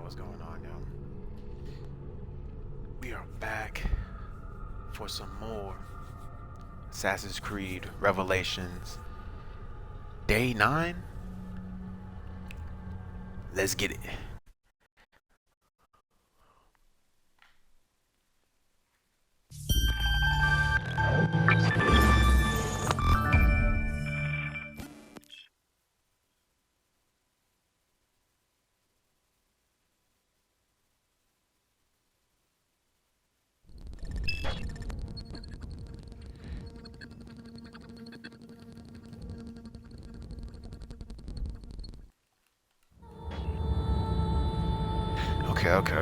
what's going on, yo. We are back for some more Assassin's Creed Revelations. Day 9? Let's get it. Okay.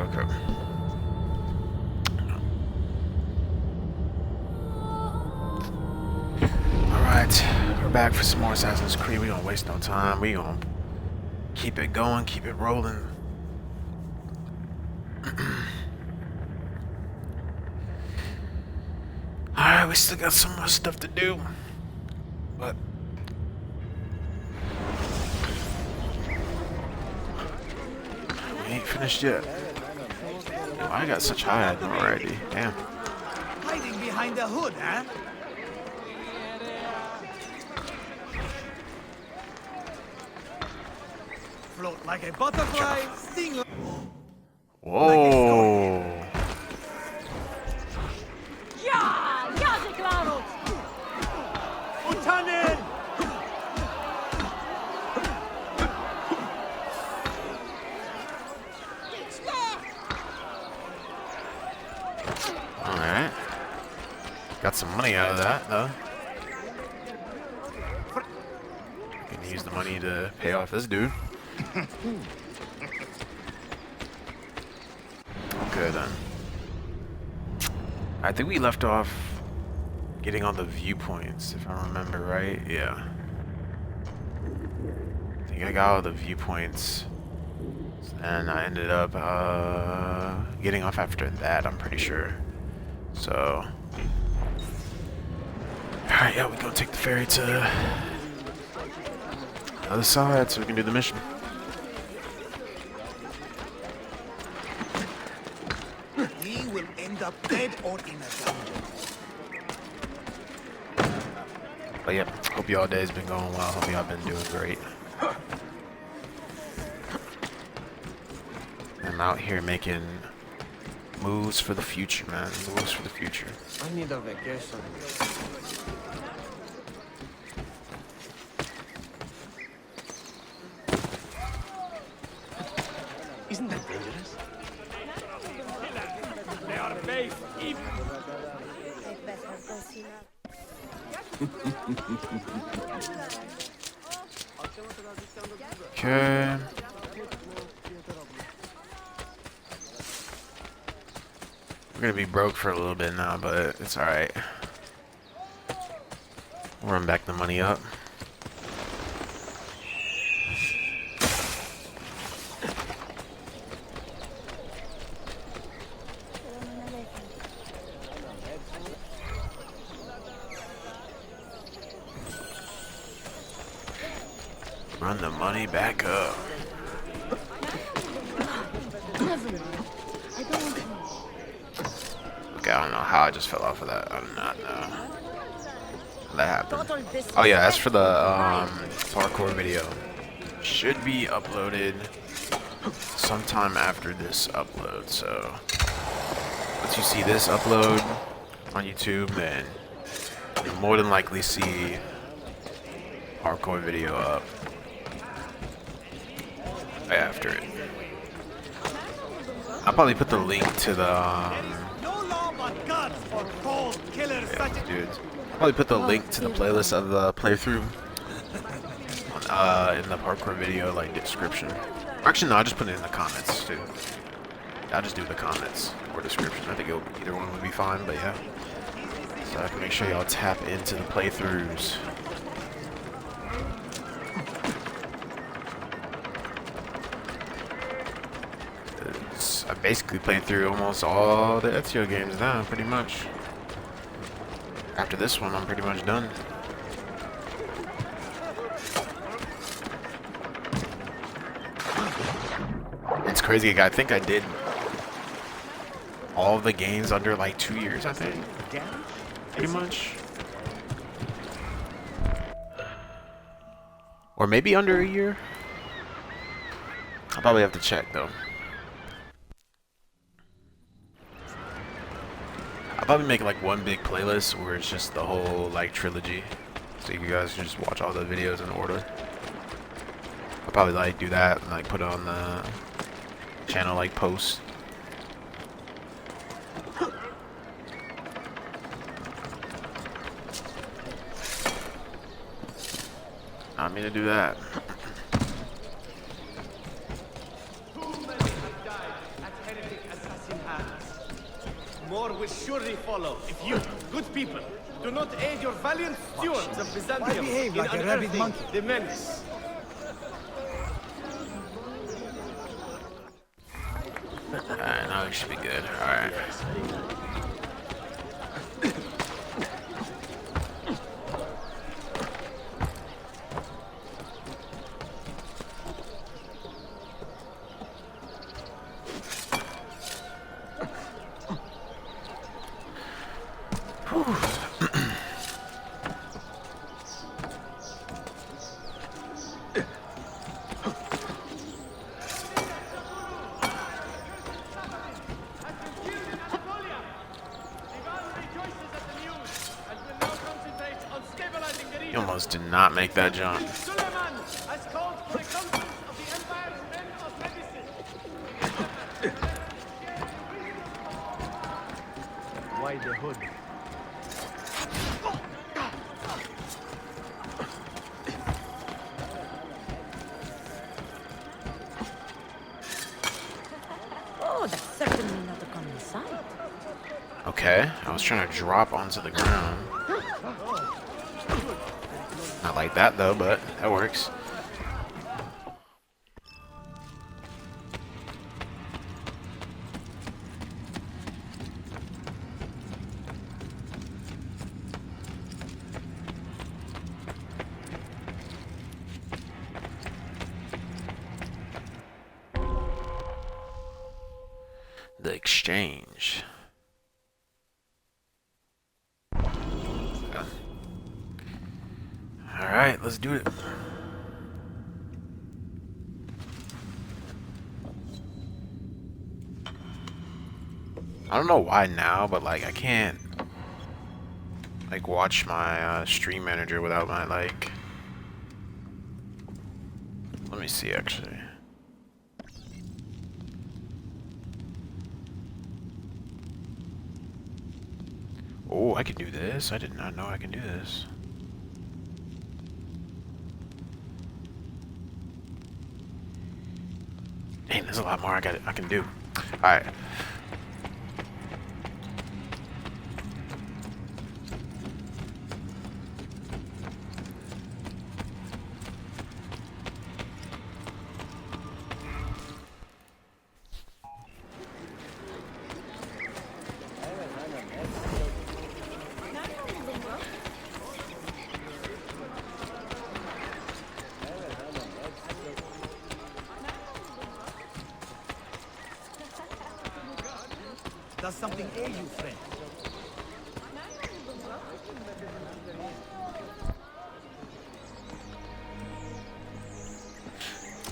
Alright, we're back for some more Assassin's Creed. We don't waste no time. We gonna keep it going, keep it rolling. Alright, we still got some more stuff to do. But we ain't finished yet. Yo, I got such high already. Damn. Hiding behind the hood, huh? Float like a butterfly, sting like... Whoa. Ja se klaro! Utanen! Alright. Got some money out of that, though. Can use the money to pay off this dude. Okay, then. I think we left off getting all the viewpoints, if I remember right. Yeah. I think I got all the viewpoints. And I ended up getting off after that, I'm pretty sure. So... Alright, yeah, we go take the ferry to the other side so we can do the mission. He will end up dead or in a dungeon. But yeah, hope y'all day's been going well. Hope y'all been doing great. I'm out here making moves for the future, man. Moves for the future. I need a vacation. Isn't that dangerous? They are based even. Okay. We're gonna be broke for a little bit now, but it's alright. We'll run back the money up. Run the money back up. Okay, I don't know how I just fell off of that. I do not know how that happened. Oh yeah, as for the parkour video, should be uploaded sometime after this upload. So once you see this upload on YouTube, then you'll more than likely see parkour video up after it. I'll probably put the link to the No law but guns for cold killers such as... dudes. I'll probably put the link to the playlist of the playthrough in the parkour video like description. Actually no, I'll just put it in the comments too. I'll just do the comments or description. I think either one would be fine, but yeah. So I can make sure y'all tap into the playthroughs. I basically played through almost all the Ezio games now, pretty much. After this one, I'm pretty much done. It's crazy. I think I did all of the games under like 2 years, I think. Pretty much. Or maybe under a year. I'll probably have to check though. I'll probably make like one big playlist where it's just the whole like trilogy. So you guys can just watch all the videos in order. I'll probably like do that and like put it on the channel like post. I mean to do that. More will surely follow if you, good people, do not aid your valiant stewards of Byzantium behave in like a rabid unearthing monkey? the menace. Alright, now we should be good. Alright. You almost did not make that jump. Suleiman has called for a conference of the Empire's men of medicine. Why the hood? Oh, that's certainly not a common sight. Okay, I was trying to drop onto the ground. Not like that though, but that works. The exchange. Alright, let's do it. I don't know why now, but like I can't like watch my stream manager without my like. Let me see actually. Oh, I can do this. I did not know I can do this. Dang, there's a lot more I can do. Alright. Does something ail you, friend?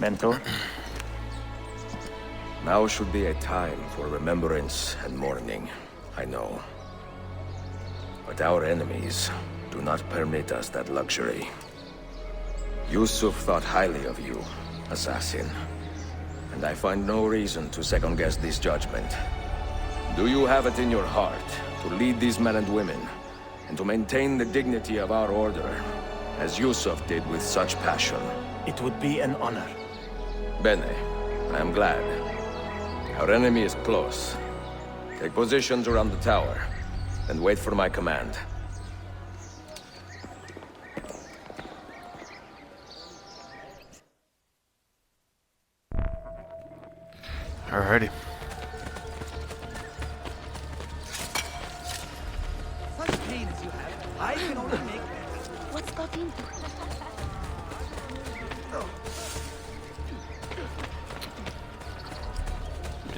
Mentor? Now should be a time for remembrance and mourning, I know. But our enemies do not permit us that luxury. Yusuf thought highly of you, assassin. And I find no reason to second-guess this judgment. Do you have it in your heart to lead these men and women, and to maintain the dignity of our order, as Yusuf did with such passion? It would be an honor. Bene, I am glad. Our enemy is close. Take positions around the tower, and wait for my command. Alrighty. Such pain as you have, I can only make better. What's got into?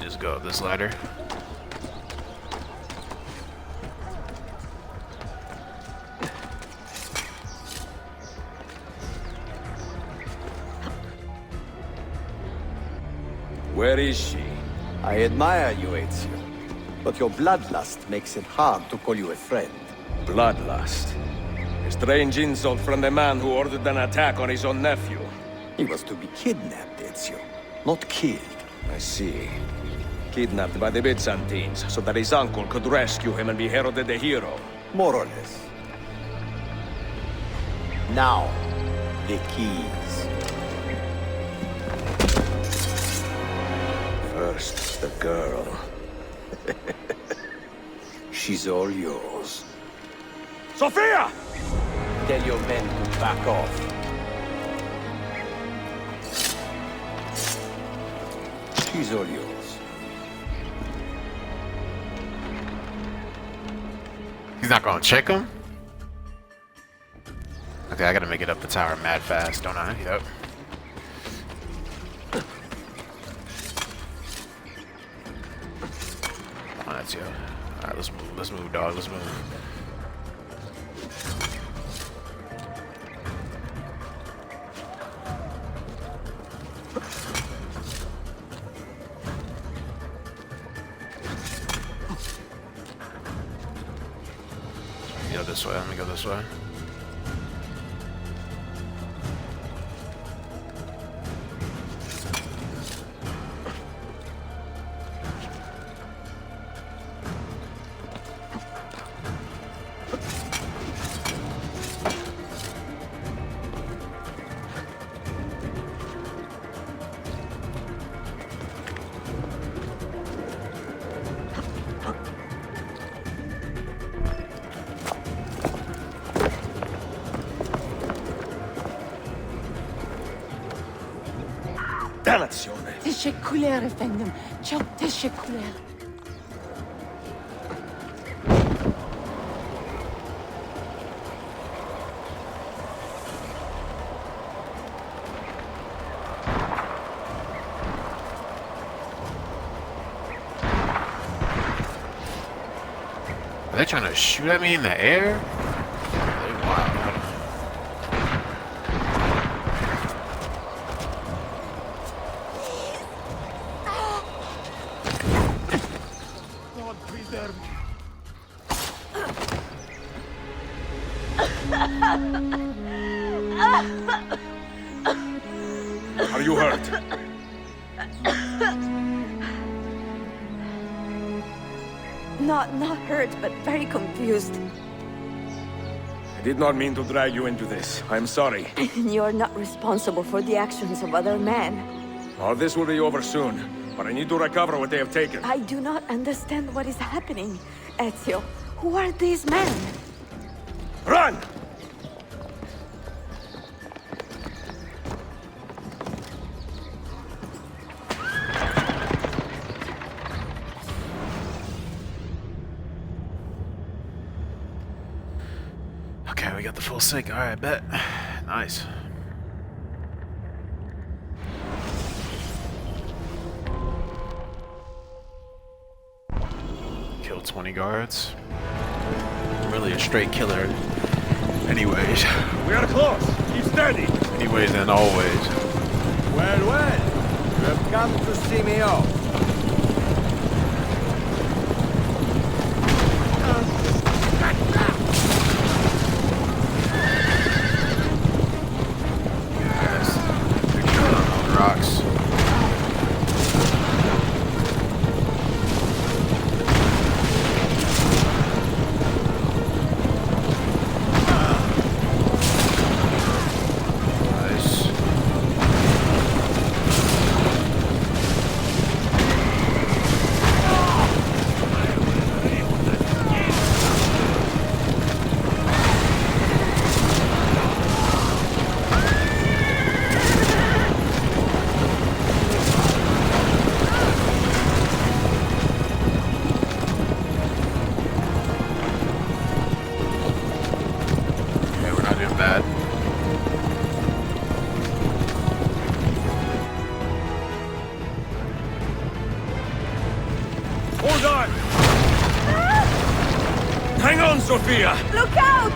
just go up this ladder. Where is she? I admire you, Ezio. But your bloodlust makes it hard to call you a friend. Bloodlust. A strange insult from the man who ordered an attack on his own nephew. He was to be kidnapped, Ezio, not killed. I see. Kidnapped by the Byzantines, so that his uncle could rescue him and be heralded a hero. More or less. Now, the keys. First, the girl. She's all yours. Sophia! Tell your men to back off. She's all yours. He's not gonna check him? Okay, I gotta make it up the tower mad fast, don't I? Yep. Come on, that's you. Alright, let's move, dog, let's move. Go this way, let me go this way. Dannazione! تشكلير efendim. Çok teşekkürler. Are they trying to shoot at me in the air? They wild. God preserve me. Are you hurt? Not hurt, but very confused. I did not mean to drag you into this. I'm sorry. You're not responsible for the actions of other men. All this will be over soon, but I need to recover what they have taken. I do not understand what is happening, Ezio. Who are these men? Run! Okay, we got the full sync. Alright, bet. Nice. Killed 20 guards. I'm really a straight killer. Anyways. We are close. Keep steady. Anyways and always. Well, well. You have come to see me off. Yes. Good kill on the rocks. Nice. on! Hang on, Sophia! Look out!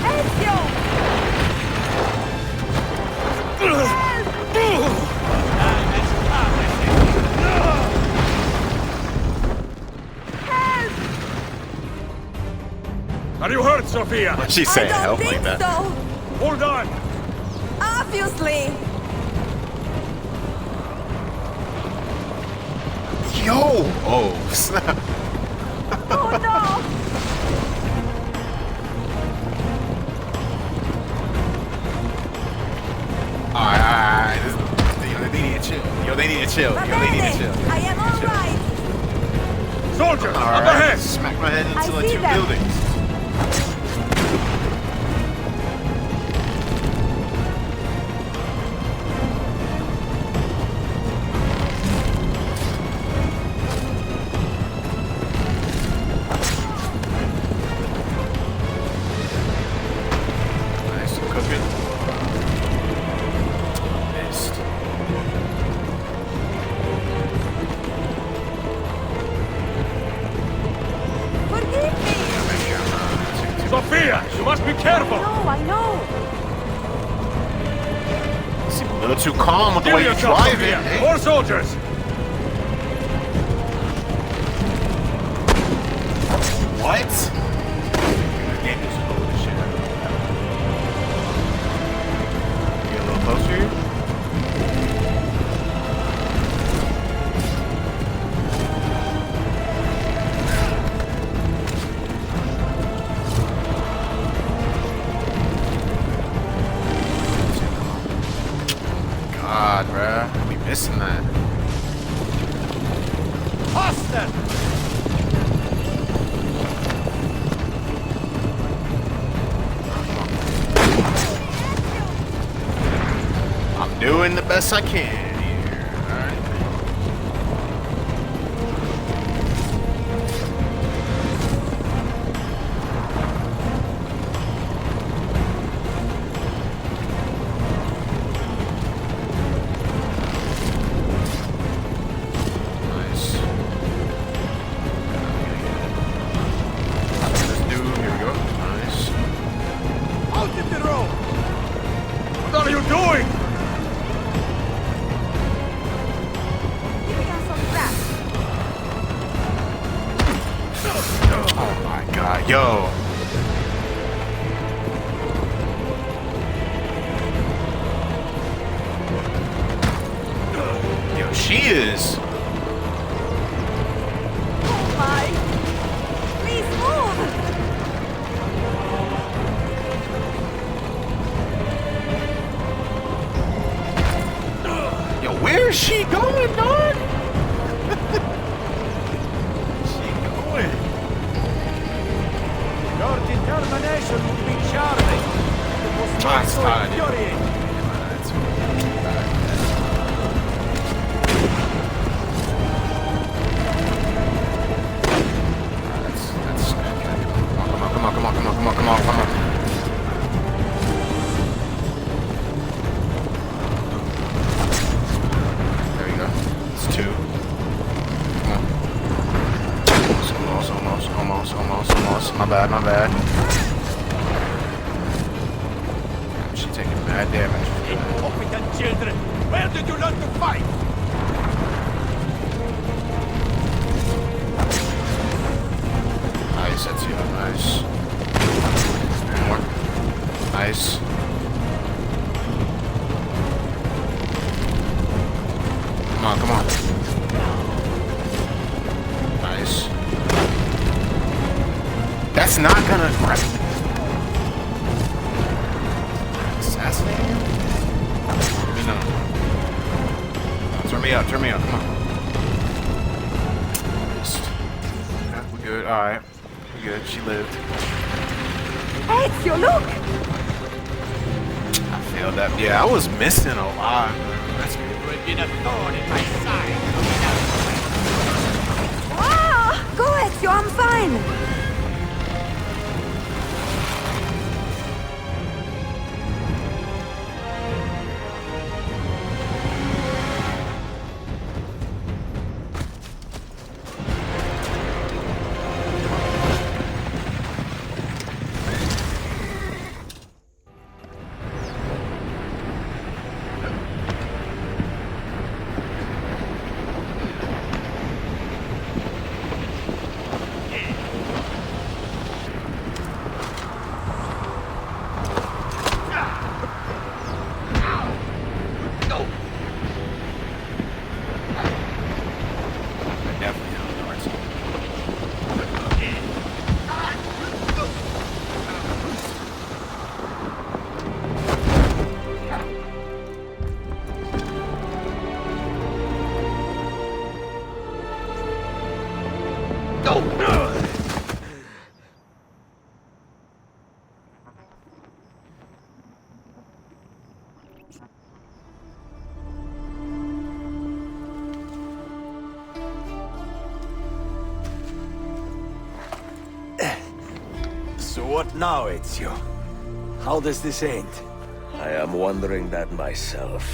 Ezio! Are you hurt, Sophia? Why'd she I say don't help think like that? so. Hold on! Obviously. Yo! Oh, snap. Oh no! Alright. Yo, they need to chill. Yo, they need to chill. Va Yo, they need to bene. chill. I am all right. Soldiers, up Alright. ahead! Smack my head I into like see 2 them. buildings. Nice, I'm cooking. Missed. Forgive me. Make sure I'm not too Sophia, you must be careful! No, I know. seem a little too calm with the Give way me you're a shot, driving. Sophia! Hey. More soldiers! What? The game just blew the shit out of me. Get a little closer here. God, bruh. I be missing that. Faster! I'm doing the best I can here. Alright. Nice. Let's do, here we go. Nice. Out in the road! What are you doing? Giving us some rest. Oh my god, yo. Yo, she is. Oh my. Please move. Yo, where is she going, dog? she going? Your determination would be charming. It was not That's so fine. infuriating. Come on. There you go. It's 2. Come on. Almost. My bad. She's taking mad damage. Incompetent children! Where did you learn to fight? Nice, that's you. Nice. More. Nice. Come on. Nice. That's not gonna assassinate him? No. Turn me up, come on. Yeah, we're good, alright. We're good, she lived. Ezio, look. I failed that. Yeah, I was missing a lot. That's Ah, go Ezio, I'm fine. What now, Ezio? How does this end? I am wondering that myself.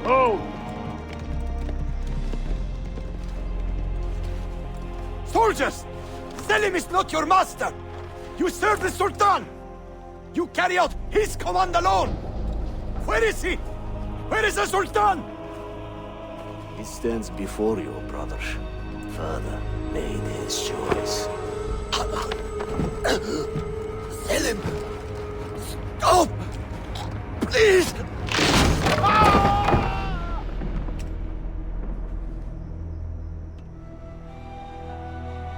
Oh! Soldiers! Selim is not your master! You serve the Sultan! You carry out his command alone! Where is he? Where is the Sultan? He stands before you, brother. Father made his choice. Selim! Stop! Please!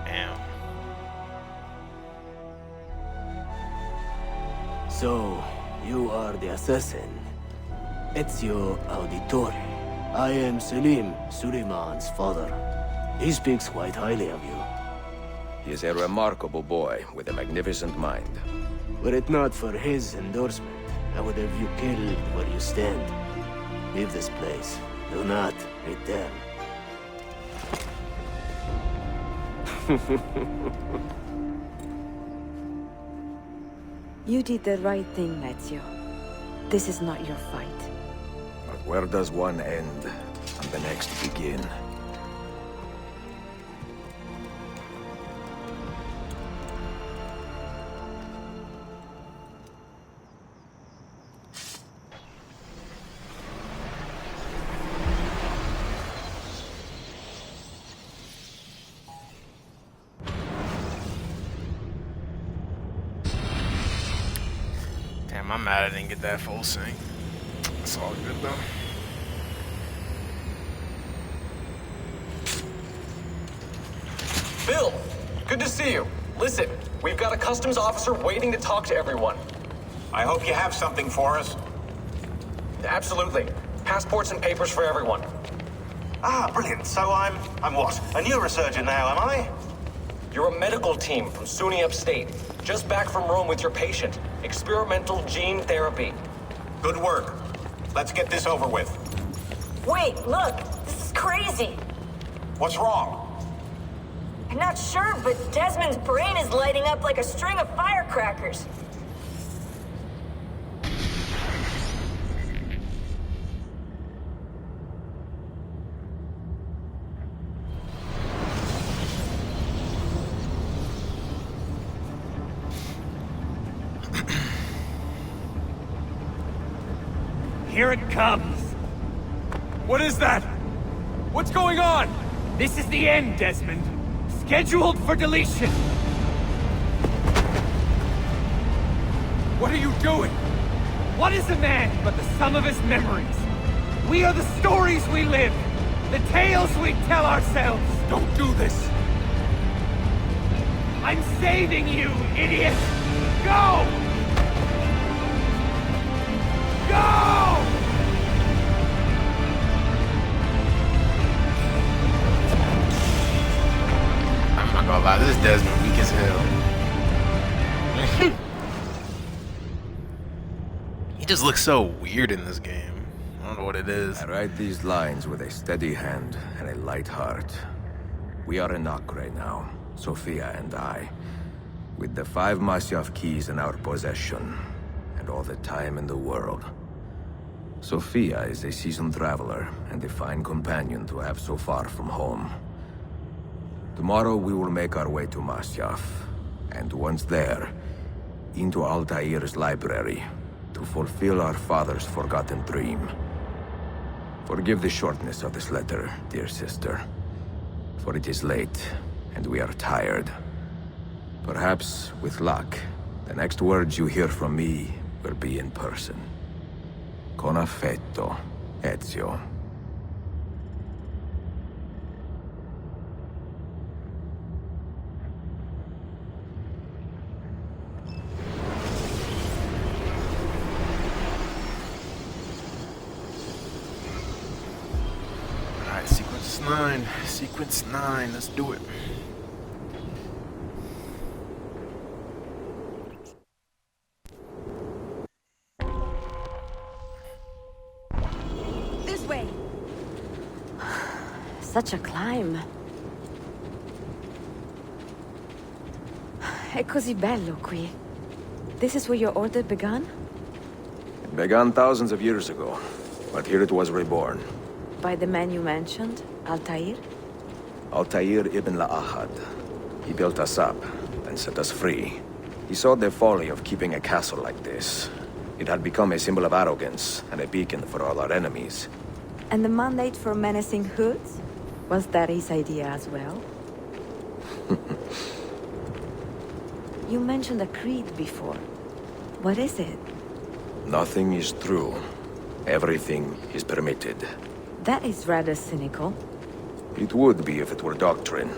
Damn. So, you are the assassin. Ezio Auditore. I am Selim, Suleiman's father. He speaks quite highly of you. He is a remarkable boy with a magnificent mind. Were it not for his endorsement, I would have you killed where you stand. Leave this place. Do not return. You did the right thing, Ezio. This is not your fight. But where does one end and the next begin? Damn, I'm mad I didn't get that full sync. It's all good though. Bill, good to see you. Listen, we've got a customs officer waiting to talk to everyone. I hope you have something for us. Absolutely. Passports and papers for everyone. Ah, brilliant. So I'm what? A neurosurgeon now, am I? You're a medical team from SUNY Upstate. Just back from Rome with your patient. Experimental gene therapy. Good work. Let's get this over with. Wait, look! This is crazy! What's wrong? I'm not sure, but Desmond's brain is lighting up like a string of firecrackers. Here it comes! What is that? What's going on? This is the end, Desmond. Scheduled for deletion. What are you doing? What is a man but the sum of his memories? We are the stories we live, the tales we tell ourselves. Don't do this. I'm saving you, idiot! Go! Go! I'm not gonna lie, this Desmond weak as hell. He just looks so weird in this game. I don't know what it is. I write these lines with a steady hand and a light heart. We are in Acre now, Sofia and I, with the 5 Masyaf keys in our possession, and all the time in the world. Sofia is a seasoned traveler and a fine companion to have so far from home. Tomorrow we will make our way to Masyaf, and once there, into Altair's library, to fulfill our father's forgotten dream. Forgive the shortness of this letter, dear sister, for it is late, and we are tired. Perhaps, with luck, the next words you hear from me will be in person. Con affetto, Ezio. Alright, sequence 9. Sequence 9, let's do it. Such a climb. È così bello qui. This is where your order began? It began thousands of years ago, but here it was reborn. By the man you mentioned, Altair? Altair ibn La'ahad. He built us up, and set us free. He saw the folly of keeping a castle like this. It had become a symbol of arrogance, and a beacon for all our enemies. And the mandate for menacing hoods? Was that his idea as well? You mentioned a creed before. What is it? Nothing is true. Everything is permitted. That is rather cynical. It would be if it were doctrine,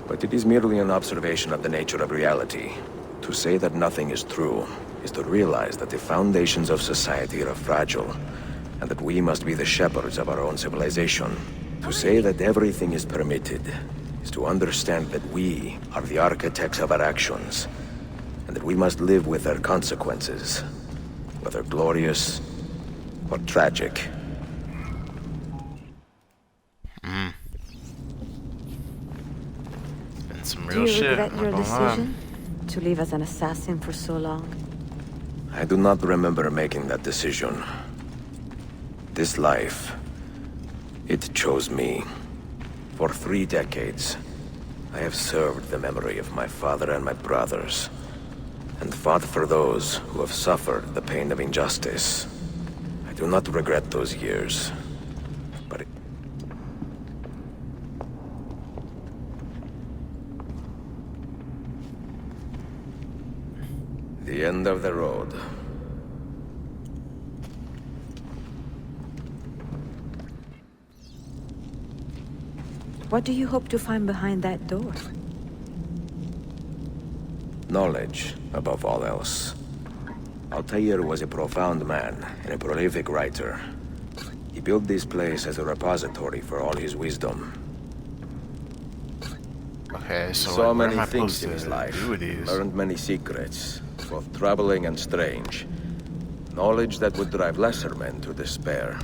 but it is merely an observation of the nature of reality. To say that nothing is true is to realize that the foundations of society are fragile, and that we must be the shepherds of our own civilization. To say that everything is permitted is to understand that we are the architects of our actions, and that we must live with their consequences, whether glorious or tragic. Been some Do real you shit. regret I'm your not gonna lie. decision? To live as an assassin for so long? I do not remember making that decision. This life, it chose me. For 3 decades, I have served the memory of my father and my brothers, and fought for those who have suffered the pain of injustice. I do not regret those years, but the end of the road. What do you hope to find behind that door? Knowledge, above all else. Altair was a profound man and a prolific writer. He built this place as a repository for all his wisdom. Okay, so Saw like, what many am I things supposed in to his life, do with these? learned many secrets, both troubling and strange. Knowledge that would drive lesser men to despair.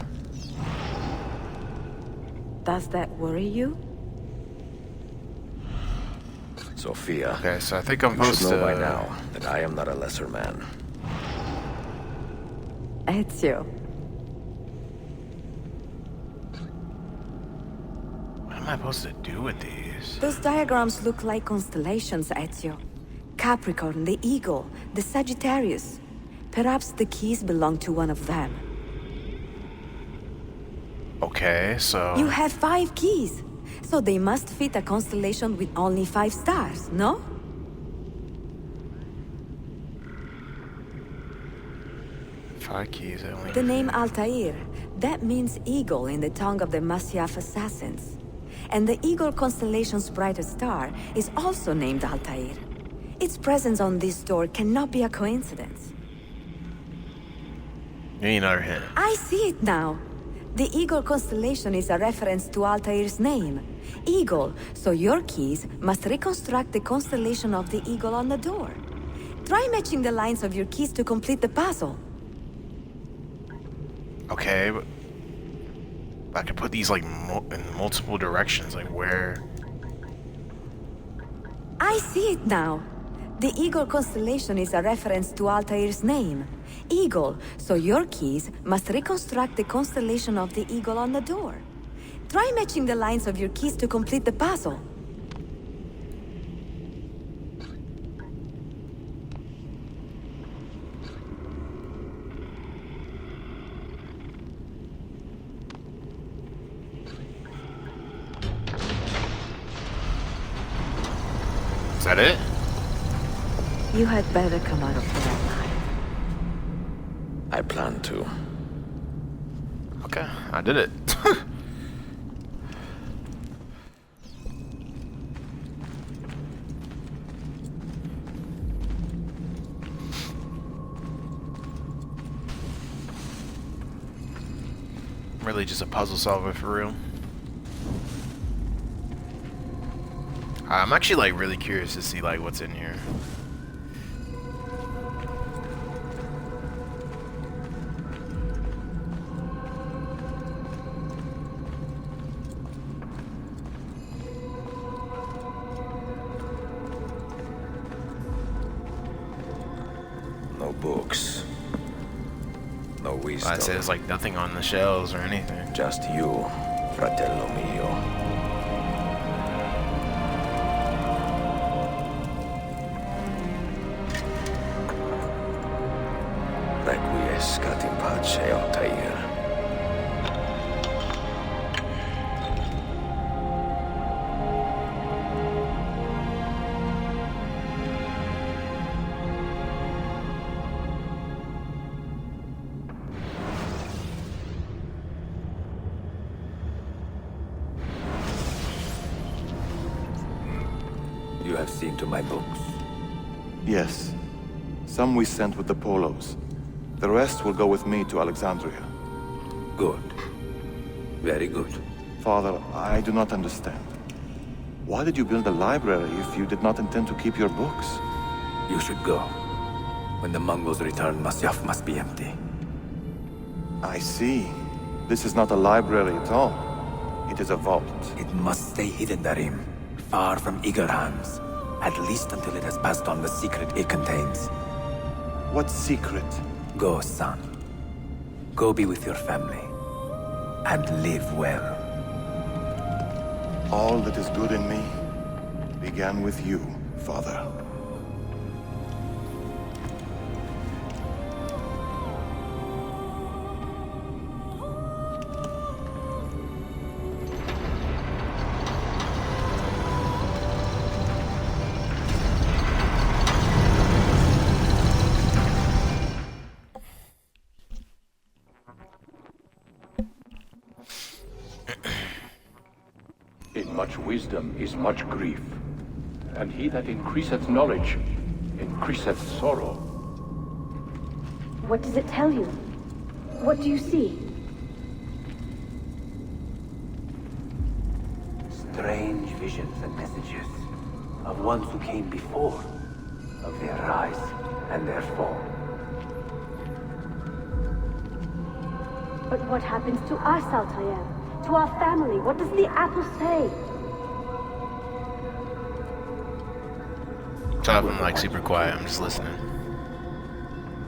Does that worry you? Sophia, Okay, so I think I'm you should supposed know to... by now that I am not a lesser man. Ezio. What am I supposed to do with these? Those diagrams look like constellations, Ezio. Capricorn, the Eagle, the Sagittarius. Perhaps the keys belong to one of them. Okay, so... You have 5 keys. So they must fit a constellation with only 5 stars, no? Five keys only. The name Altair, that means eagle in the tongue of the Masyaf assassins. And the Eagle constellation's brightest star is also named Altair. Its presence on this door cannot be a coincidence. Give me another hint. I see it now. The Eagle constellation is a reference to Altair's name. Eagle, so your keys must reconstruct the constellation of the eagle on the door. Try matching the lines of your keys to complete the puzzle. Okay, but... I could put these, like, in multiple directions, like, where... I see it now. The Eagle constellation is a reference to Altair's name. Eagle, so your keys must reconstruct the constellation of the eagle on the door. Try matching the lines of your keys to complete the puzzle. Is that it? You had better come out of there alive. I plan to. Okay, I did it. Really just a puzzle solver for real. I'm actually like really curious to see like what's in here. books. No wisdom. I said there's like nothing on the shelves or anything. Just you, fratello mio. Requiescat in pace, Altair. You have seen to my books. Yes. Some we sent with the Polos. The rest will go with me to Alexandria. Good. Very good. Father, I do not understand. Why did you build a library if you did not intend to keep your books? You should go. When the Mongols return, Masyaf must be empty. I see. This is not a library at all. It is a vault. It must stay hidden, Darim. Far from eager hands. At least until it has passed on the secret it contains. What secret? Go, son. Go be with your family. And live well. All that is good in me began with you, Father. In much wisdom is much grief, and he that increaseth knowledge increaseth sorrow. What does it tell you? What do you see? Strange visions and messages of ones who came before, of their rise and their fall. But what happens to us, Altair? To our family? What does the apple say? So I've been like super quiet, I'm just listening.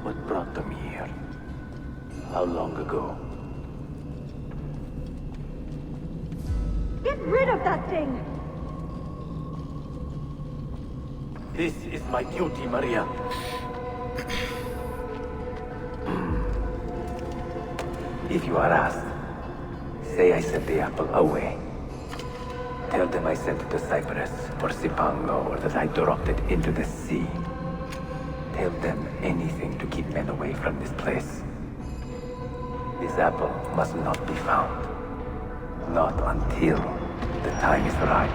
What brought them here? How long ago? Get rid of that thing! This is my duty, Maria. If you are asked, say I sent the apple away. Tell them I sent it to Cyprus or Cipango, or that I dropped it into the sea. Tell them anything to keep men away from this place. This apple must not be found. Not until the time is right.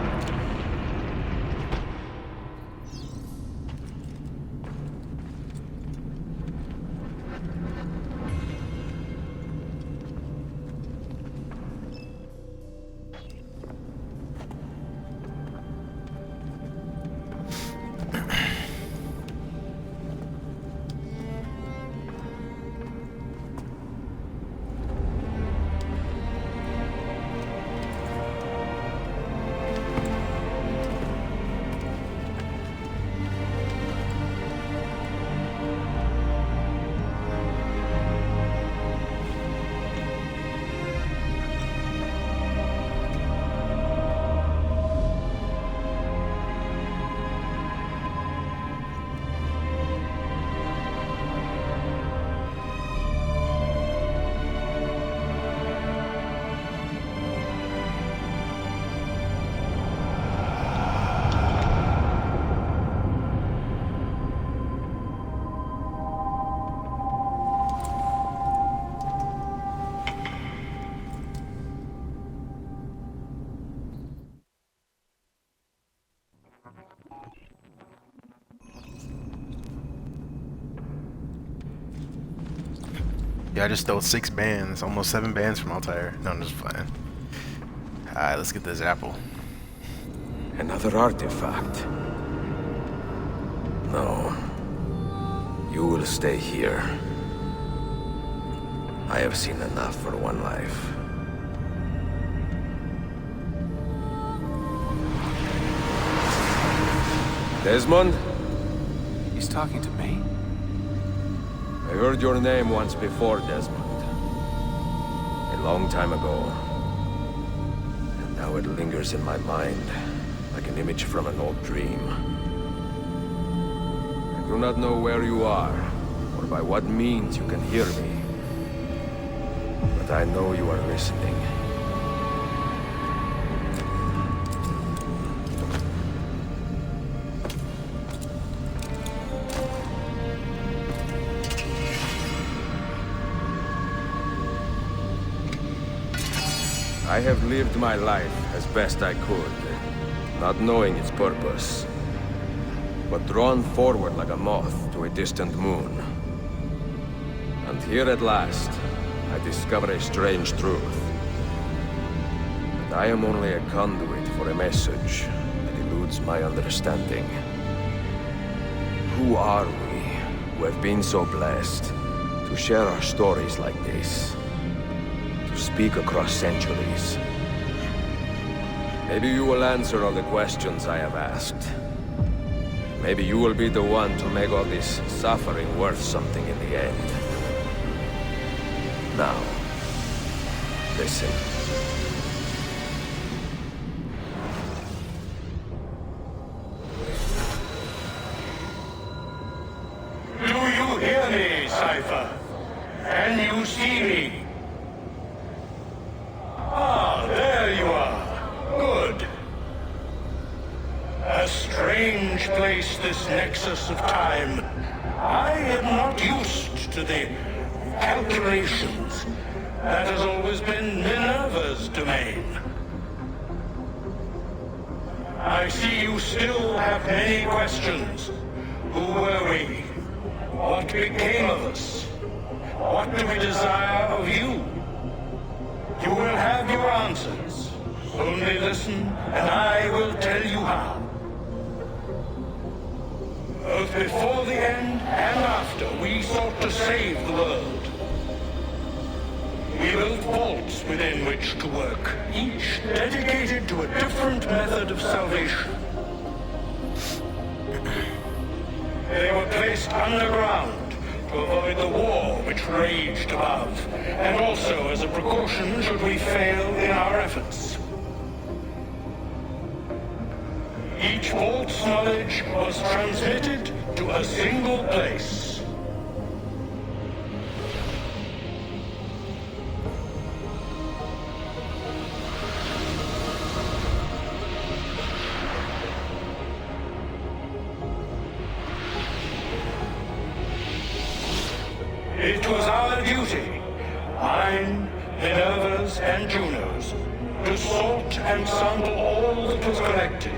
Yeah, I just stole 6 bands, almost 7 bands from Altair. No, I'm just playing. Alright, let's get this apple. Another artifact. No. You will stay here. I have seen enough for one life. Desmond? He's talking to me. I heard your name once before, Desmond. A long time ago. And now it lingers in my mind, like an image from an old dream. I do not know where you are, or by what means you can hear me. But I know you are listening. I have lived my life as best I could, not knowing its purpose, but drawn forward like a moth to a distant moon. And here at last, I discover a strange truth. That I am only a conduit for a message that eludes my understanding. Who are we, who have been so blessed to share our stories like this? Speak across centuries. Maybe you will answer all the questions I have asked. Maybe you will be the one to make all this suffering worth something in the end. Now, listen. Do you hear me, Cypher? Can you see me? Ah, there you are. Good. A strange place, this nexus of time. I am not used to the calculations. That has always been Minerva's domain. I see you still have many questions. Who were we? What became of us? What do we desire of you? You will have your answers. Only listen, and I will tell you how. Both before the end and after, we sought to save the world. We built vaults within which to work, each dedicated to a different method of salvation. They were placed underground to avoid the war which raged above, and also as a precaution should we fail in our efforts. Each vault's knowledge was transmitted to a single place. It was our duty, mine, Minerva's, and Juno's, to sort and sample all that was collected.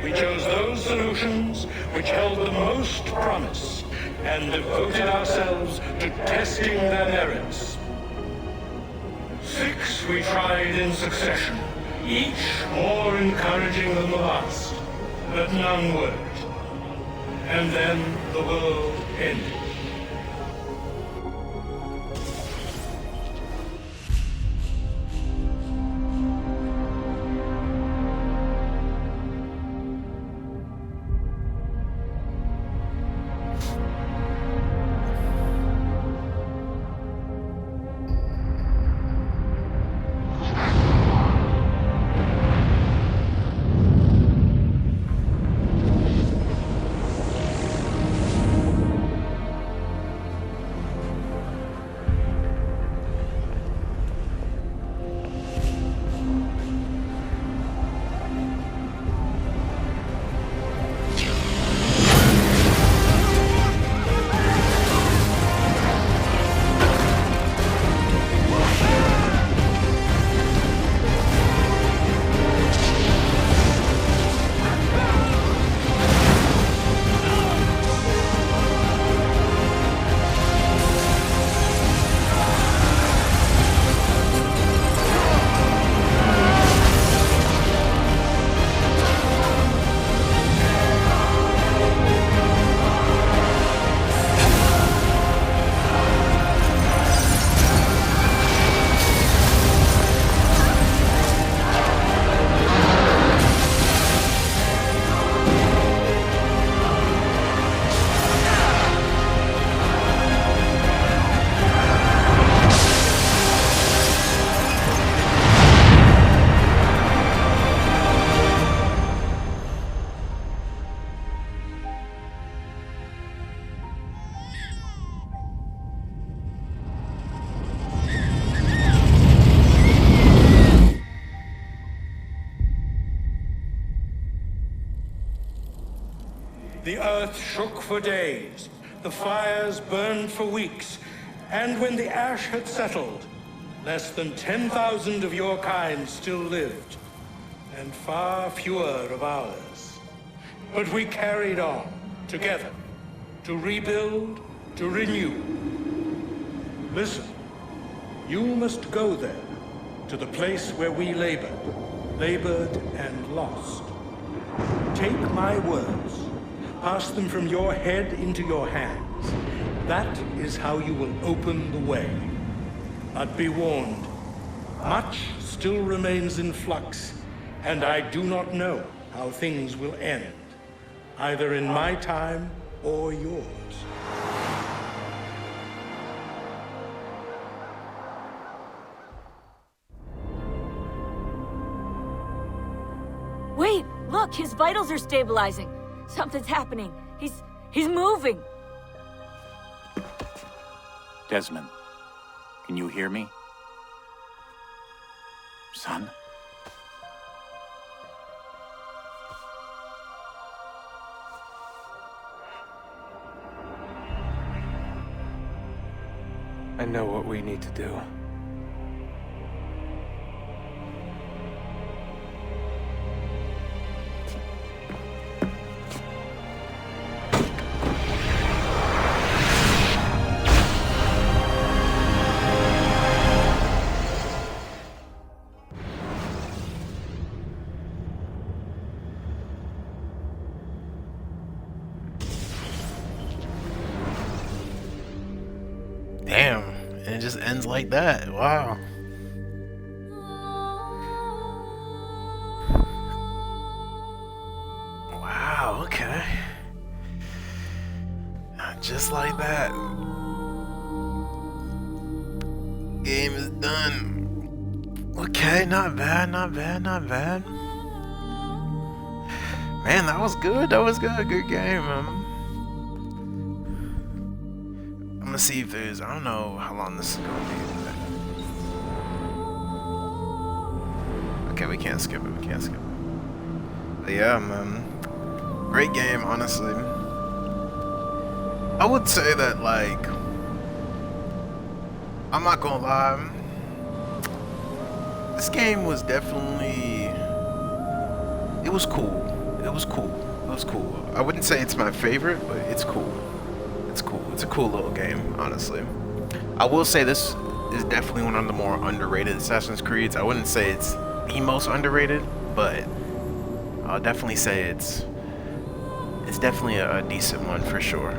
We chose those solutions which held the most promise, and devoted ourselves to testing their merits. 6 we tried in succession, each more encouraging than the last, but none worked. And then the world ended. the earth shook for days, the fires burned for weeks, and when the ash had settled, less than 10,000 of your kind still lived, and far fewer of ours. But we carried on, together, to rebuild, to renew. Listen, you must go there, to the place where we labored and lost. Take my words, pass them from your head into your hands. That is how you will open the way. But be warned, much still remains in flux, and I do not know how things will end, either in my time or yours. Wait, look, his vitals are stabilizing. Something's happening. He's moving. Desmond, can you hear me? Son? I know what we need to do. Damn, and it just ends like that. Wow. Wow, okay. Just like that. Game is done. Okay, not bad, not bad, not bad. Man, that was good. That was good. Good game, man. I'm gonna see if there's, I don't know how long this is gonna be. Okay, we can't skip it, we can't skip it. But yeah, man, great game, honestly. I would say that, like, I'm not gonna lie, this game was definitely, it was cool. It was cool. It was cool. I wouldn't say it's my favorite, but it's cool. It's cool. It's a cool little game, honestly. I will say this is definitely one of the more underrated Assassin's Creeds. I wouldn't say it's the most underrated, but I'll definitely say it's definitely a decent one for sure.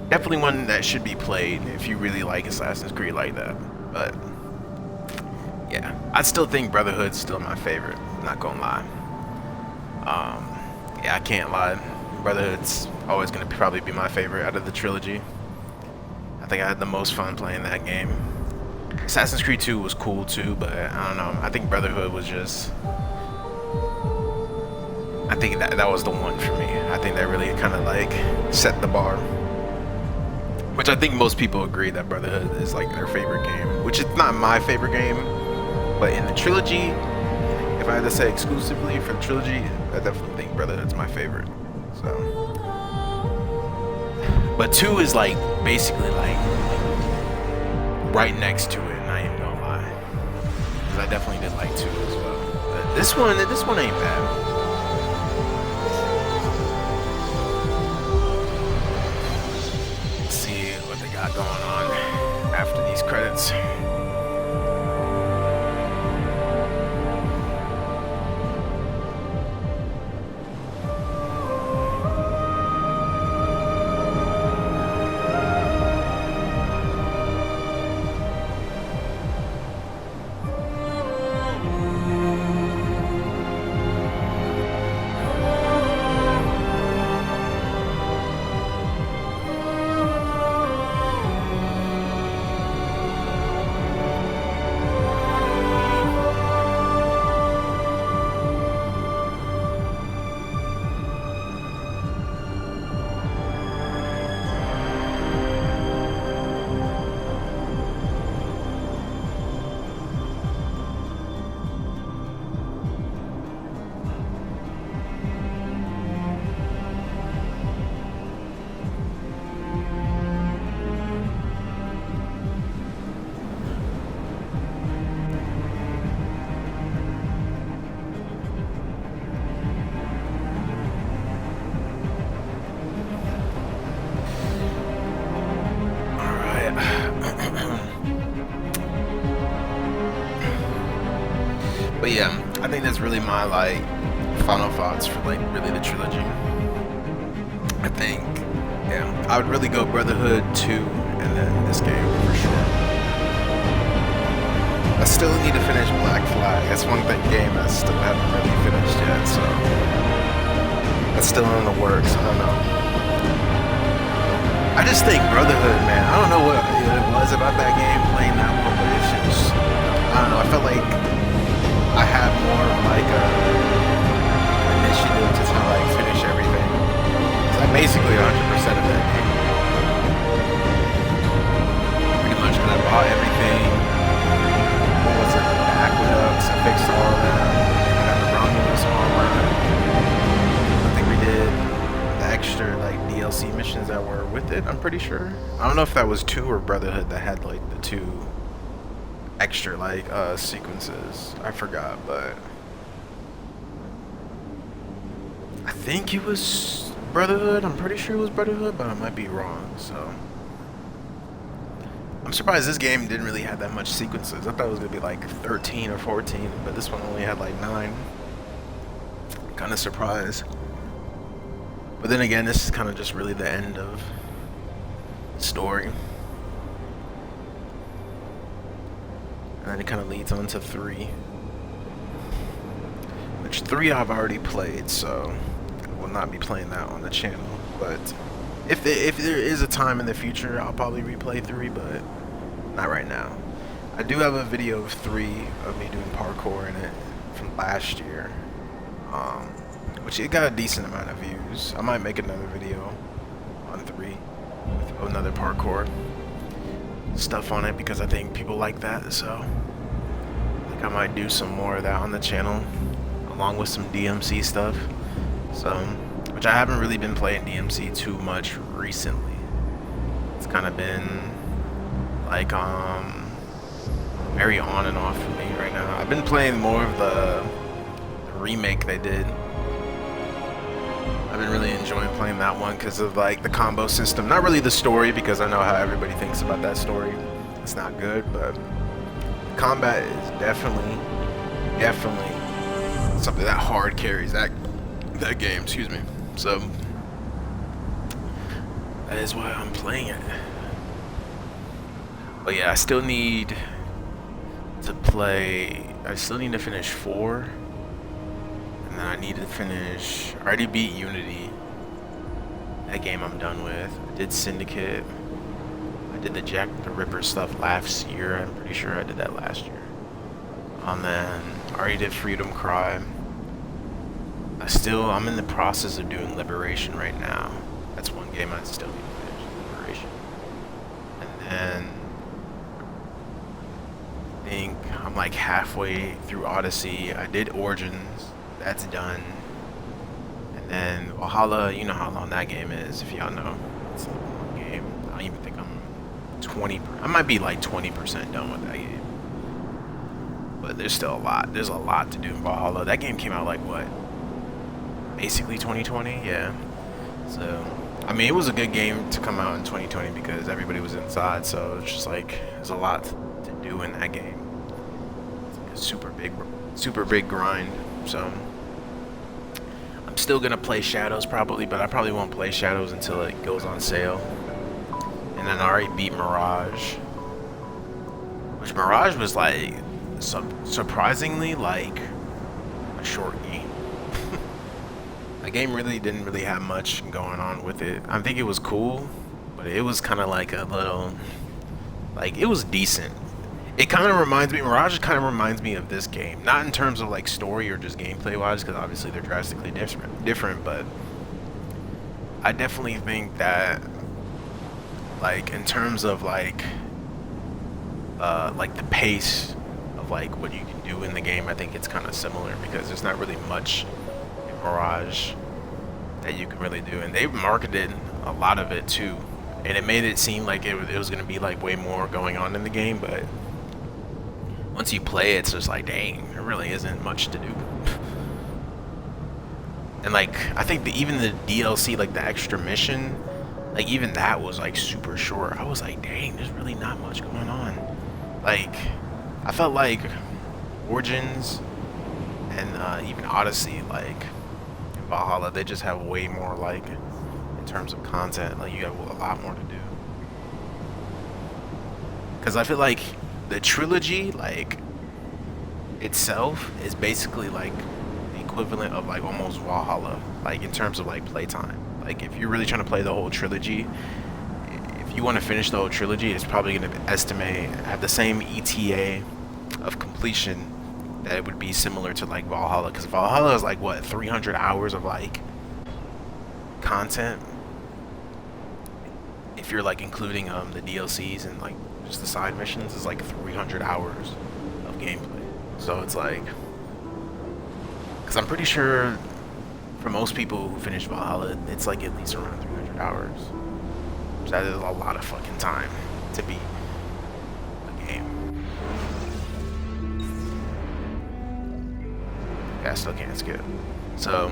Definitely one that should be played if you really like Assassin's Creed like that. But yeah, I still think Brotherhood's still my favorite. I'm not gonna lie. Yeah, I can't lie. Brotherhood's always going to probably be my favorite out of the trilogy. I think I had the most fun playing that game. Assassin's Creed 2 was cool too, but I don't know. I think Brotherhood was just... I think that was the one for me. I think that really kind of like set the bar. Which I think most people agree that Brotherhood is like their favorite game. Which is not my favorite game, but in the trilogy, if I had to say exclusively for the trilogy, I definitely think Brotherhood's my favorite. So, but 2 is like basically like right next to it, and I ain't gonna lie, because I definitely did like 2 as well. But this one ain't bad. Let's see what they got going on after these credits. think that's really my like final thoughts for like really the trilogy. I think, yeah, I would really go Brotherhood 2 and then this game for sure. I still need to finish Black Flag. That's one game I still haven't really finished yet, so that's still in the works. I don't know. I just think Brotherhood, man. I don't know what it was about that game, playing that one, but it's just, I don't know. I felt like I had more of like a initiative to try to like finish everything. I basically 100% of that game. Pretty much kind of bought everything. What was it? The aqueducts. I fixed all of them. I got the Romulus armor. I think we did the extra like DLC missions that were with it. I'm pretty sure. I don't know if that was 2 or Brotherhood that had like the 2 extra like sequences. I forgot, but I think it was Brotherhood. I'm pretty sure it was Brotherhood, but I might be wrong. So I'm surprised this game didn't really have that much sequences. I thought it was gonna be like 13 or 14, but this one only had like 9. Kind of surprised. But then again, this is kind of just really the end of the story. And then it kind of leads on to 3. Which 3 I've already played, so I will not be playing that on the channel. But if there is a time in the future, I'll probably replay 3, but not right now. I do have a video of 3 of me doing parkour in it from last year. Which it got a decent amount of views. I might make another video on 3 with another parkour stuff on it because I think people like that, so I think I might do some more of that on the channel along with some DMC stuff. So, which I haven't really been playing DMC too much recently. It's kind of been like very on and off for me right now. I've been playing more of the remake they did. I've been really enjoying playing that one because of like the combo system. Not really the story, because I know how everybody thinks about that story. It's not good, but combat is definitely something that hard carries that game, excuse me. So that is why I'm playing it. But yeah, I still need to finish 4. And then I need to finish, I already beat Unity. That game I'm done with. I did Syndicate. I did the Jack the Ripper stuff last year. I'm pretty sure I did that last year. And then I already did Freedom Cry. I'm in the process of doing Liberation right now. That's one game I still need to finish, Liberation. And then I think I'm like halfway through Odyssey. I did Origins. That's done. And then Valhalla, you know how long that game is, if y'all know. It's a long game. I don't even think I'm 20. I might be like 20% done with that game. But there's still a lot. There's a lot to do in Valhalla. That game came out like what? Basically 2020, yeah. So, I mean, it was a good game to come out in 2020 because everybody was inside. So it's just like there's a lot to do in that game. It's like a super big grind. So I'm still gonna play Shadows probably, but I probably won't play Shadows until it goes on sale. And then I already beat Mirage, which Mirage was like surprisingly like a short game. The game really didn't have much going on with it. I think it was cool, but it was kind of like a little, like, it was decent. It kind of reminds me, Mirage kind of reminds me of this game. Not in terms of like story or just gameplay wise, because obviously they're drastically different, but I definitely think that like in terms of like the pace of like what you can do in the game, I think it's kind of similar because there's not really much in Mirage that you can really do, and they marketed a lot of it too, and it made it seem like it was going to be like way more going on in the game, but once you play it, it's just like, dang, there really isn't much to do. And like, I think even the DLC, like the extra mission, like even that was like super short. I was like, dang, there's really not much going on. Like, I felt like Origins and even Odyssey, like Valhalla, they just have way more, like, in terms of content, like you have a lot more to do. Because I feel like the trilogy, like, itself is basically like the equivalent of like almost Valhalla, like in terms of like playtime. Like if you're really trying to play the whole trilogy, if you want to finish the whole trilogy, it's probably going to have the same ETA of completion that it would be similar to like Valhalla, because Valhalla is like what, 300 hours of like content if you're like including the DLCs and like just the side missions. Is like 300 hours of gameplay. So it's like, because I'm pretty sure for most people who finish Valhalla, it's like at least around 300 hours. So that is a lot of fucking time to beat a game. Yeah, I still can't skip. So,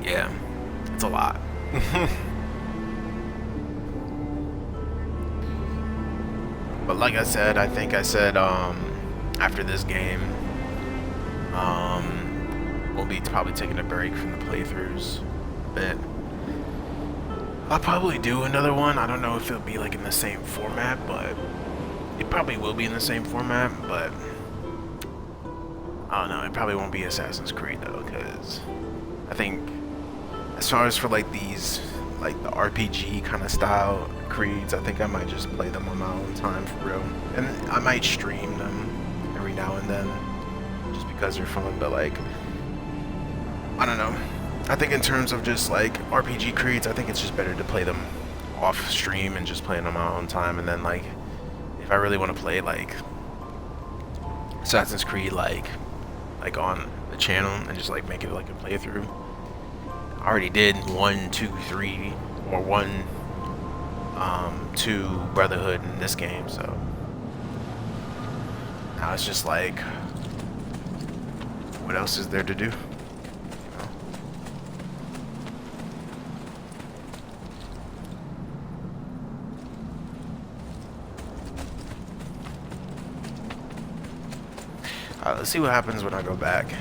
yeah, it's a lot. But like I said, I think I said after this game, we'll be probably taking a break from the playthroughs a bit. I'll probably do another one. I don't know if it'll be like in the same format, but it probably will be in the same format, but I don't know, it probably won't be Assassin's Creed though, because I think as far as for like these, like the RPG kind of style Creeds, I think I might just play them on my own time for real. And I might stream them every now and then just because they're fun, but like, I don't know. I think in terms of just like RPG Creeds, I think it's just better to play them off stream and just play them on my own time. And then like, if I really want to play like Assassin's Creed like on the channel and just like make it like a playthrough. I already did 1, 2, 3, or 1, 2 Brotherhood in this game, so now it's just like, what else is there to do? Let's see what happens when I go back.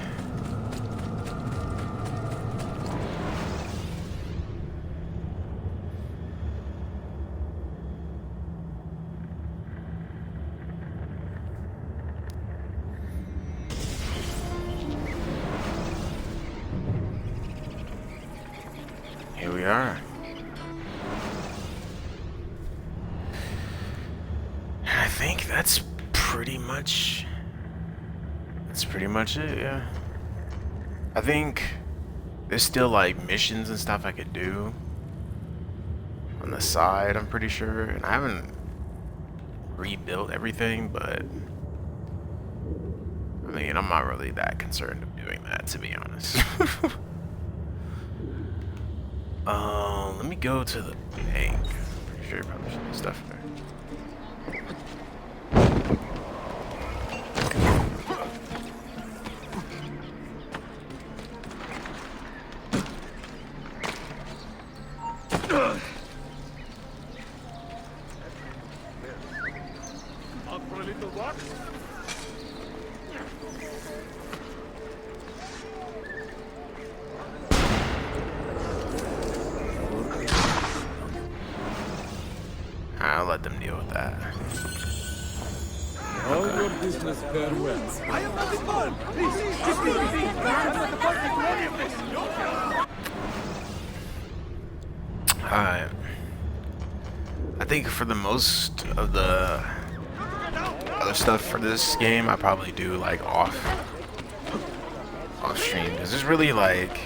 Here we are. I think that's pretty much it, yeah. I think there's still like missions and stuff I could do on the side, I'm pretty sure, and I haven't rebuilt everything, but I mean, I'm not really that concerned of doing that, to be honest. Let me go to the bank. I'm pretty sure you probably should do stuff there. I'll let them deal with that. All your business farewell. I am not involved. Please, give me the thing. I'm not the party to any of this. Alright. I think for the most of the other stuff for this game, I probably do like off stream, because it's really like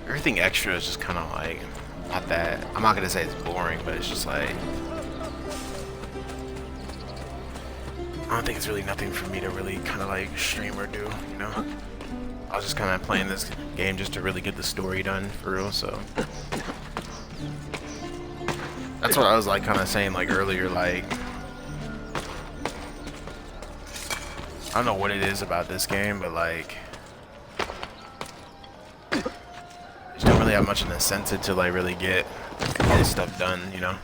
everything extra is just kind of like not that. I'm not gonna say it's boring, but it's just like I don't think it's really nothing for me to really kind of like stream or do, you know? I was just kind of playing this game just to really get the story done for real, so that's what I was like kind of saying like earlier, like I don't know what it is about this game, but like I just don't really have much of an incentive to like really get all this stuff done, you know?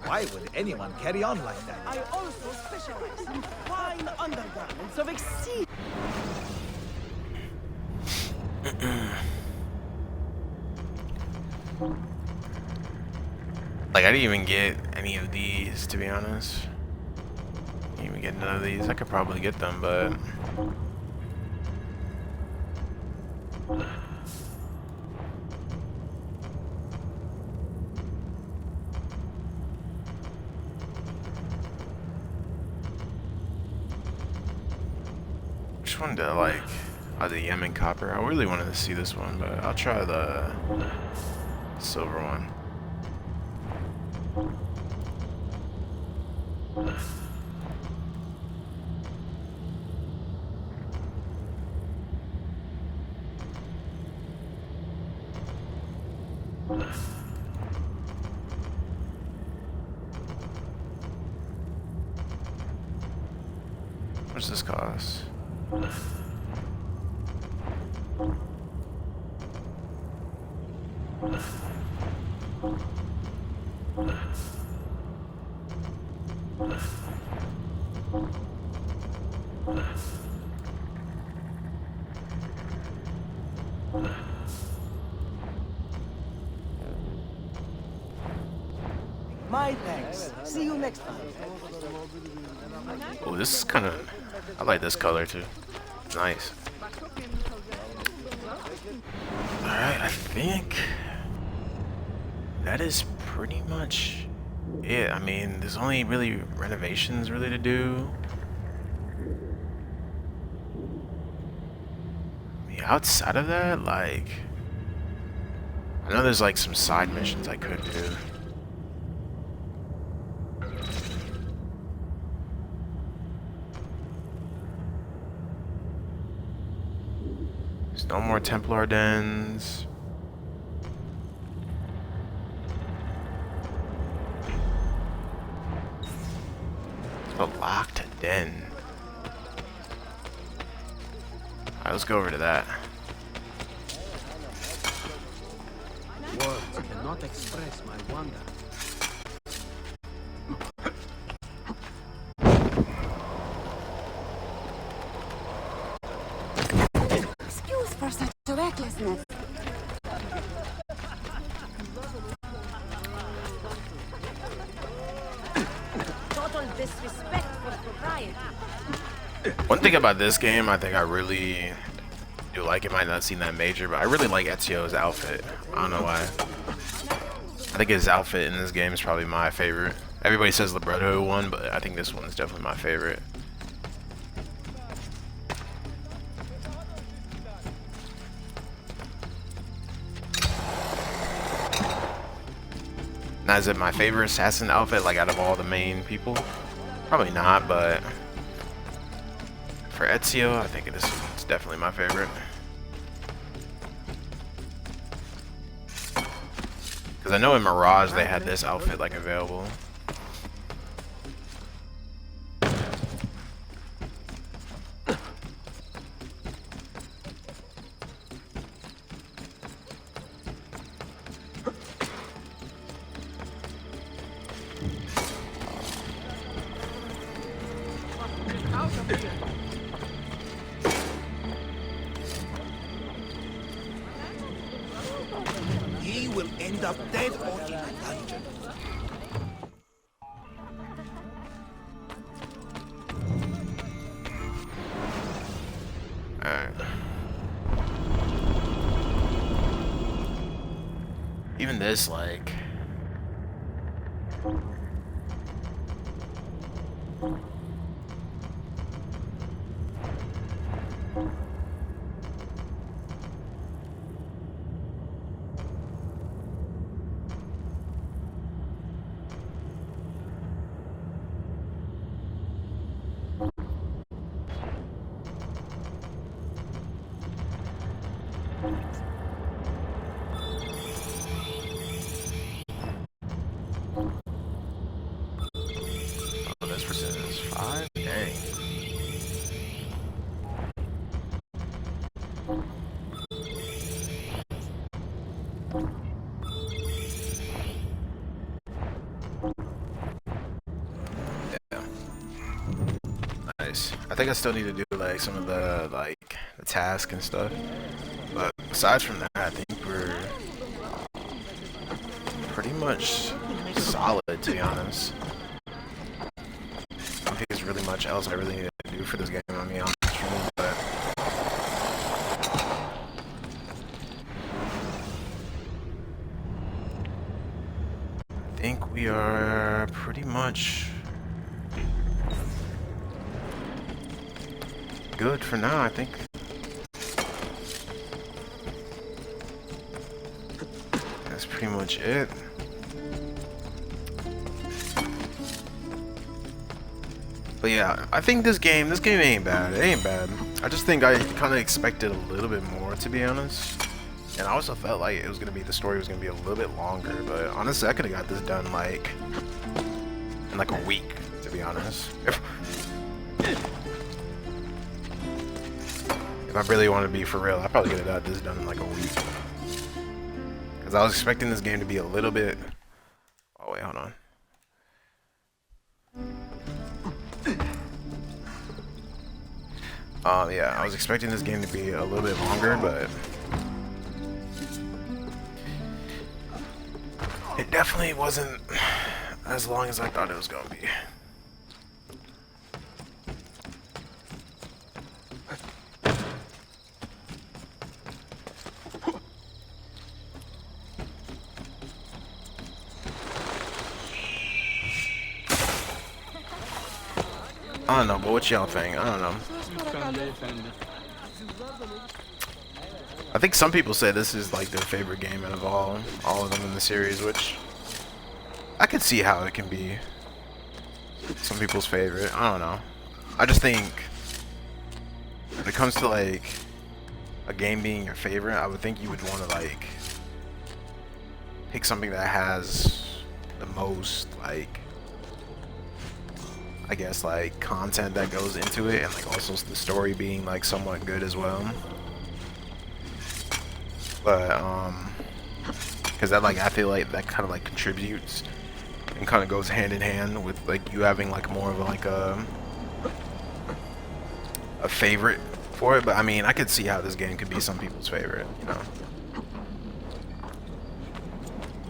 Why would anyone carry on like that? I also specialize in fine undergarments of exceeding. Like, I didn't even get any of these, to be honest. Didn't even get none of these. I could probably get them, but... Which one did I like? Oh, the Yemen Copper. I really wanted to see this one, but I'll try the silver one. What's this cost? My thanks. See you next time. Oh, this is kind of... I like this color too. Nice. Alright, I think that is pretty much it. I mean, there's only really renovations really to do. I mean, outside of that, like... I know there's like some side missions I could do. There's no more Templar dens. It's a locked den. Alright, let's go over to that. Words cannot express my wonder. Excuse for such recklessness. Total disrespect for propriety. One thing about this game, I think I really do like, it might not seem that major, but I really like Ezio's outfit. I don't know why. I think his outfit in this game is probably my favorite. Everybody says the Brotherhood one, but I think this one's definitely my favorite. Now, is it my favorite assassin outfit, like out of all the main people? Probably not, but for Ezio, I think it is, it's definitely my favorite. Because I know in Mirage they had this outfit like available. He will end up dead or in a dungeon. Alright. Even this, like... think I still need to do like some of the the tasks and stuff. But aside from that, I think we're pretty much solid, to be honest. I don't think there's really much else I really need to do for this game. I mean, but I think we are pretty much good for now, I think. That's pretty much it. But yeah, I think this game ain't bad. It ain't bad. I just think I kind of expected a little bit more, to be honest. And I also felt like it was gonna be, the story was gonna be a little bit longer. But honestly, I could have got this done like in like a week, to be honest. If I really want to be for real, I probably could have got this done in like a week. Because I was expecting this game to be a little bit... Oh wait, hold on. Yeah, I was expecting this game to be a little bit longer, but it definitely wasn't as long as I thought it was gonna be. I don't know, but what y'all think? I don't know. I think some people say this is like their favorite game out of all of them in the series, which I could see how it can be some people's favorite. I don't know. I just think when it comes to like a game being your favorite, I would think you would want to like pick something that has the most like, I guess, like content that goes into it, and like also the story being like somewhat good as well. But because that, like, I feel like that kind of like contributes and kind of goes hand in hand with like you having like more of like a favorite for it. But I mean, I could see how this game could be some people's favorite, you know.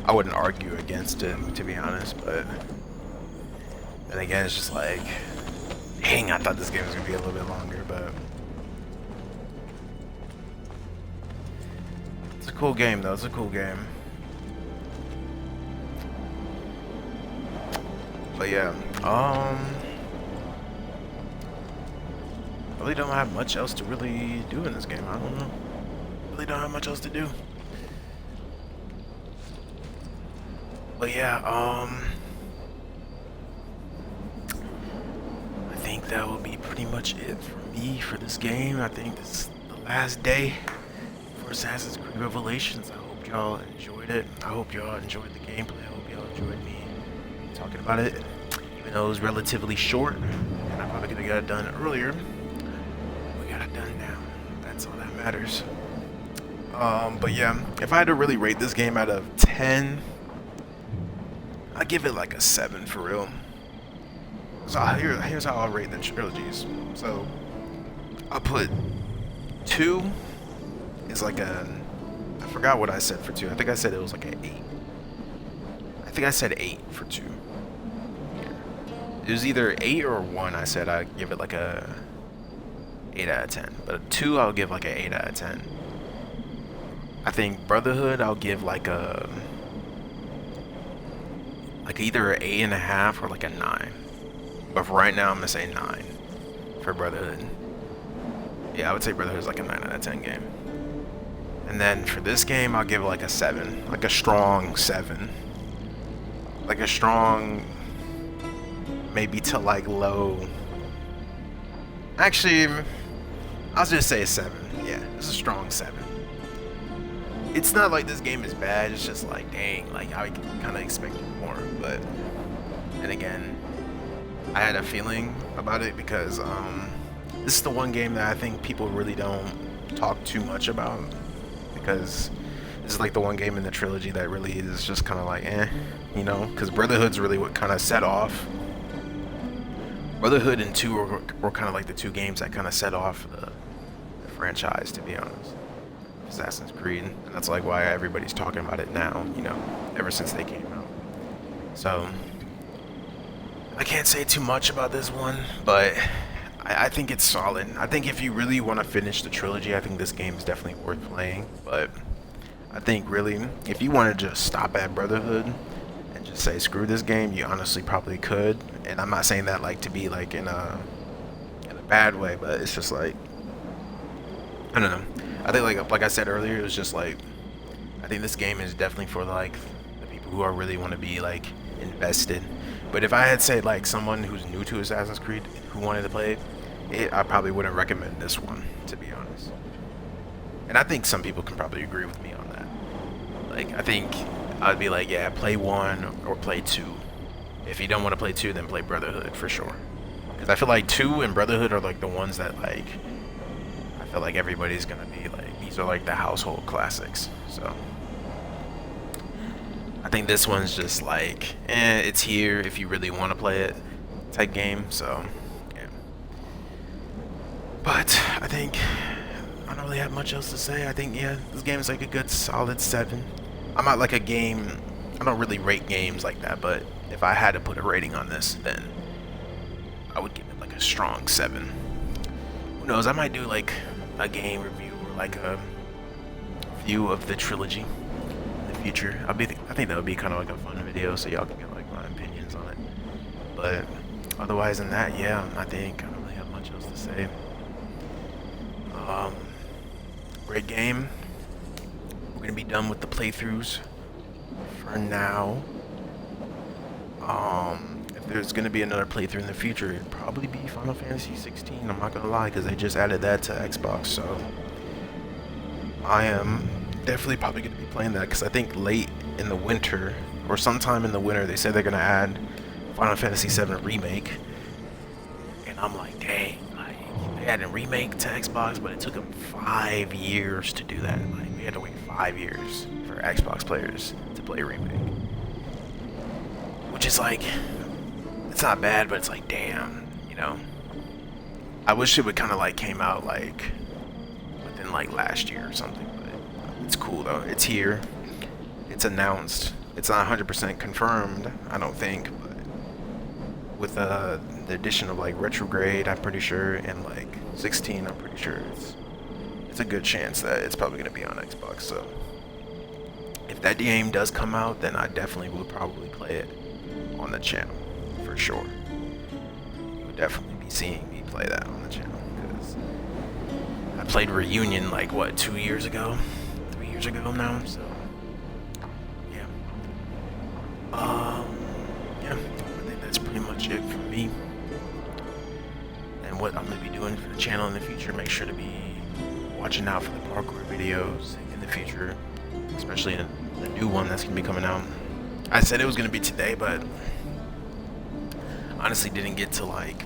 I wouldn't argue against it, to be honest, but then again, it's just like, dang, I thought this game was gonna be a little bit longer, but it's a cool game though. It's a cool game. But yeah, really don't have much else to really do in this game. I don't know. Really don't have much else to do. But yeah, I think that will be pretty much it for me for this game. I think this is the last day for Assassin's Creed Revelations. I hope y'all enjoyed it. I hope y'all enjoyed the gameplay. I hope y'all enjoyed me talking about it. Even though it was relatively short, and I probably could have got it done earlier. We got it done now. That's all that matters. But yeah, if I had to really rate this game out of 10, I'd give it like a 7 for real. So here's how I'll rate the trilogies. So I'll put 2 is like a, I forgot what I said for 2. I think I said it was like an 8. I think I said 8 for 2. It was either 8 or 1. I said I'd give it like a 8 out of 10. But a 2 I'll give like an 8 out of 10. I think Brotherhood I'll give like a, like either an 8.5 or like a 9. But for right now I'm gonna say 9 for Brotherhood. Yeah, I would say Brotherhood is like a 9 out of 10 game. And then for this game I'll give it like a 7. Like a strong 7. Like a strong, maybe to like low. Actually, I'll just say a 7. Yeah, it's a strong 7. It's not like this game is bad, it's just like, dang, like I kind of expected more. But and again, I had a feeling about it because this is the one game that I think people really don't talk too much about, because this is like the one game in the trilogy that really is just kind of like, you know, because Brotherhood's really what kind of set off Brotherhood and 2 were kind of like the 2 games that kind of set off the franchise, to be honest. Assassin's Creed, and that's like why everybody's talking about it now, you know, ever since they came out. So I can't say too much about this one, but I think it's solid. I think if you really want to finish the trilogy, I think this game is definitely worth playing. But I think really, if you want to just stop at Brotherhood and just say screw this game, you honestly probably could. And I'm not saying that like to be like in a bad way, but it's just like, I don't know. I think like I said earlier, it was just like, I think this game is definitely for like the people who are really want to be like invested. But if I had said like someone who's new to Assassin's Creed who wanted to play it, I probably wouldn't recommend this one, to be honest. And I think some people can probably agree with me on that. Like, I think I'd be like, yeah, play 1 or play 2. If you don't want to play 2, then play Brotherhood for sure. Because I feel like 2 and Brotherhood are like the ones that like, I feel like everybody's gonna be like, these are like the household classics. So I think this one's just like, it's here if you really want to play it type game. So yeah. But I think I don't really have much else to say. I think, yeah, this game is like a good solid 7. I'm not like a game, I don't really rate games like that, but if I had to put a rating on this, then I would give it like a strong 7. Who knows, I might do like a game review or like a view of the trilogy in the future. I think that would be kind of like a fun video, so y'all can get like my opinions on it. But otherwise than that, yeah, I think I don't really have much else to say. Great game. We're gonna be done with the playthroughs for now. If there's gonna be another playthrough in the future, it'd probably be Final Fantasy 16. I'm not gonna lie, because they just added that to Xbox, so I am definitely probably gonna be playing that, because I think late in the winter or sometime in the winter they said they're gonna add Final Fantasy 7 Remake, and I'm like, dang, like they had a remake to Xbox, but it took them 5 years to do that. Like we had to wait 5 years for Xbox players to play Remake. Which is like, it's not bad, but it's like, damn, you know. I wish it would kind of like came out like within like last year or something, but it's cool though. It's here. It's announced. It's not 100% confirmed, I don't think, but with the addition of like Retrograde, I'm pretty sure, and like 16, I'm pretty sure it's a good chance that it's probably going to be on Xbox. So if that game does come out, then I definitely will probably play it on the channel for sure. You would definitely be seeing me play that on the channel, because I played Reunion like what, 2 years ago, 3 years ago now. So yeah, yeah, I think that's pretty much it for me and what I'm gonna be doing for the channel in the future. Make sure to be watching out for the parkour videos in the future, especially in the new one that's gonna be coming out. I said it was gonna be today, but honestly didn't get to like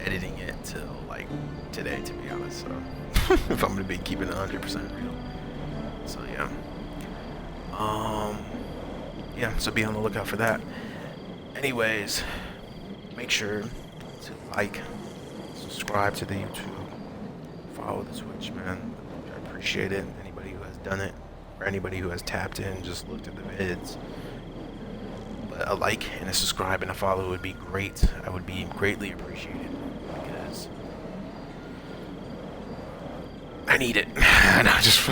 editing it till like today, to be honest. So if I'm gonna be keeping it 100% real. So yeah. Yeah, so be on the lookout for that. Anyways, make sure to like, subscribe to the YouTube, follow the Twitch, man. I appreciate it. Anybody who has done it, or anybody who has tapped in, just looked at the vids. But a like and a subscribe and a follow would be great. I would be greatly appreciated, because I need it. No, just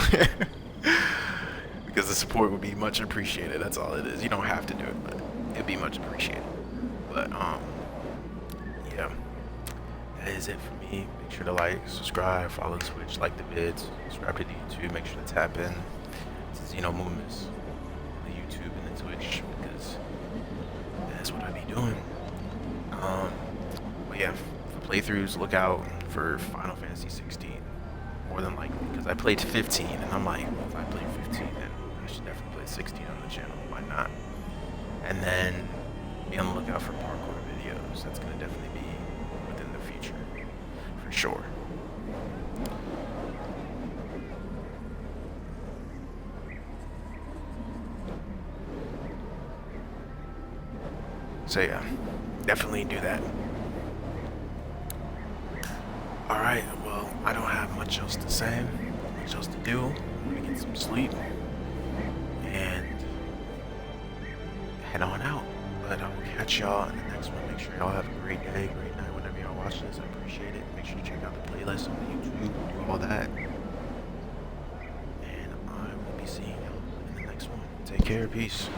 because the support would be much appreciated. That's all it is. You don't have to do it, but it'd be much appreciated. But yeah, that is it for me. Make sure to like, subscribe, follow the Twitch, like the vids, subscribe to the YouTube. Make sure to tap in to Xeno Movements, the YouTube and the Twitch, because that's what I be doing. But yeah, for playthroughs, look out for Final Fantasy 16, more than likely, because I played 15, and I'm like, well, if I played 15, then I should definitely play 16 on the channel. Why not? And then be on the lookout for parkour videos. That's gonna definitely be within the future, for sure. So yeah, definitely do that. Alright, well, I don't have much else to say, much else to do. I'm gonna get some sleep and head on out. But I will catch y'all in the next one. Make sure y'all have a great day, great night, whenever y'all watch this. I appreciate it. Make sure to check out the playlist on YouTube, do all that. And I will be seeing y'all in the next one. Take care, peace.